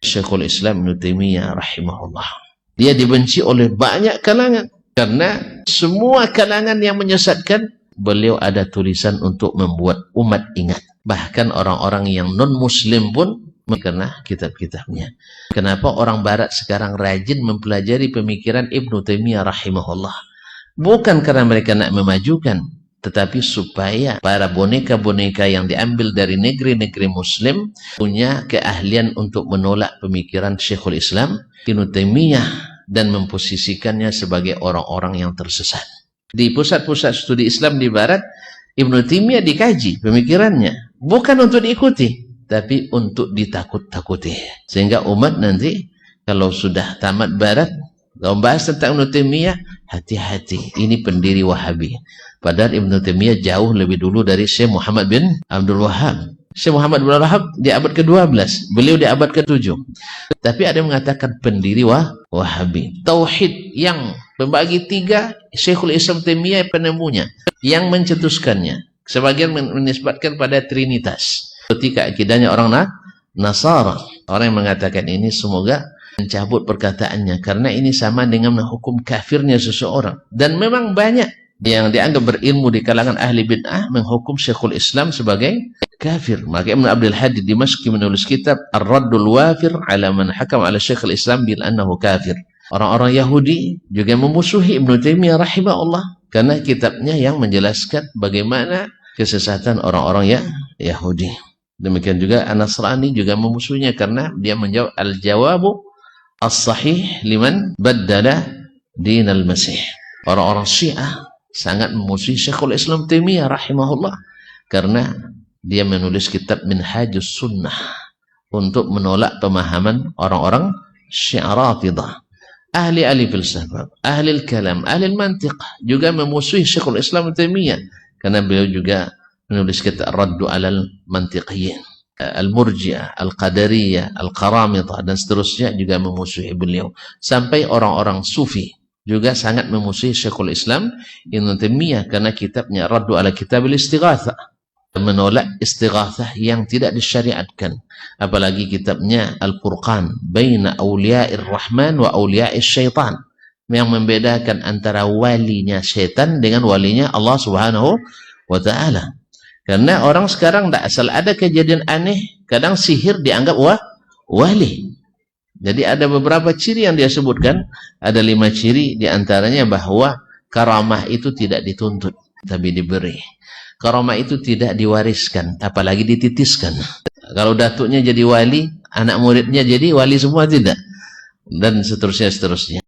Syekhul Islam Ibnu Taimiyah rahimahullah. Dia dibenci oleh banyak kalangan karena semua kalangan yang menyesatkan, beliau ada tulisan untuk membuat umat ingat. Bahkan orang-orang yang non-muslim pun karena kitab-kitabnya. Kenapa orang barat sekarang rajin mempelajari pemikiran Ibnu Taimiyah rahimahullah? Bukan karena mereka nak memajukan, tetapi supaya para boneka-boneka yang diambil dari negeri-negeri muslim punya keahlian untuk menolak pemikiran Syekhul Islam Ibnu Taimiyah dan memposisikannya sebagai orang-orang yang tersesat. Di pusat-pusat studi Islam di barat, Ibnu Taimiyah dikaji pemikirannya, bukan untuk diikuti, tapi untuk ditakut-takuti. Sehingga umat nanti kalau sudah tamat barat, kalau bahas tentang Ibnu Taimiyah, hati-hati, ini pendiri Wahabi. Padahal Ibnu Taimiyah jauh lebih dulu dari Syekh Muhammad bin Abdul Wahhab. Syekh Muhammad bin Abdul Wahhab di abad ke-12, beliau di abad ke-7. Tapi ada yang mengatakan pendiri Wahabi. Tauhid yang membagi tiga, Syekhul Islam Taimiyah penemunya, yang mencetuskannya. Sebagian menisbatkan pada Trinitas. Ketika akidahnya orang Nasara, orang yang mengatakan ini semoga mencabut perkataannya karena ini sama dengan hukum kafirnya seseorang. Dan memang banyak yang dianggap berilmu di kalangan ahli bid'ah menghukum Syekhul Islam sebagai kafir. Maka Ibn Abdul Hadi Dimashqi menulis kitab Ar-Raddul Wafir ala man hakam ala Syekhul Islam bil annahu kafir. Orang-orang Yahudi juga memusuhi Ibnu Taimiyah rahimahullah karena kitabnya yang menjelaskan bagaimana kesesatan orang-orang Yahudi. Demikian juga An-Nasrani juga memusuhinya karena dia menjawab al-jawabu as-sahih liman baddala dinal masih. Orang-orang Syiah sangat memusuhi Syekhul Islam Taimiyah rahimahullah karena dia menulis kitab Minhajus Sunnah untuk menolak pemahaman orang-orang Syiah Rafidah. Ahli-ahli filsafat, ahli kalam, ahli mantiq juga memusuhi Syekhul Islam Taimiyah karena beliau juga menulis kitab Raddu alal Mantiqiyyin, Al-Murji'ah, Al-Qadariyah, Al-Qaramithah dan seterusnya juga memusuhi beliau. Sampai orang-orang Sufi juga sangat memusuhi Syekhul Islam Ibnu Taimiyah karena kitabnya Raddu ala Kitabil Istighatsah, menolak istighatsah yang tidak disyariatkan. Apalagi kitabnya Al-Furqan baina Auliya'ir Rahman wa Auliya'is Syaitan, yang membedakan antara walinya syaitan dengan walinya Allah Subhanahu wa Ta'ala. Karena orang sekarang tidak asal ada kejadian aneh, kadang sihir dianggap wali. Jadi ada beberapa ciri yang dia sebutkan, ada 5 ciri diantaranya bahwa karamah itu tidak dituntut, tapi diberi. Karamah itu tidak diwariskan, apalagi dititiskan. Kalau datuknya jadi wali, anak muridnya jadi wali semua tidak. Dan seterusnya.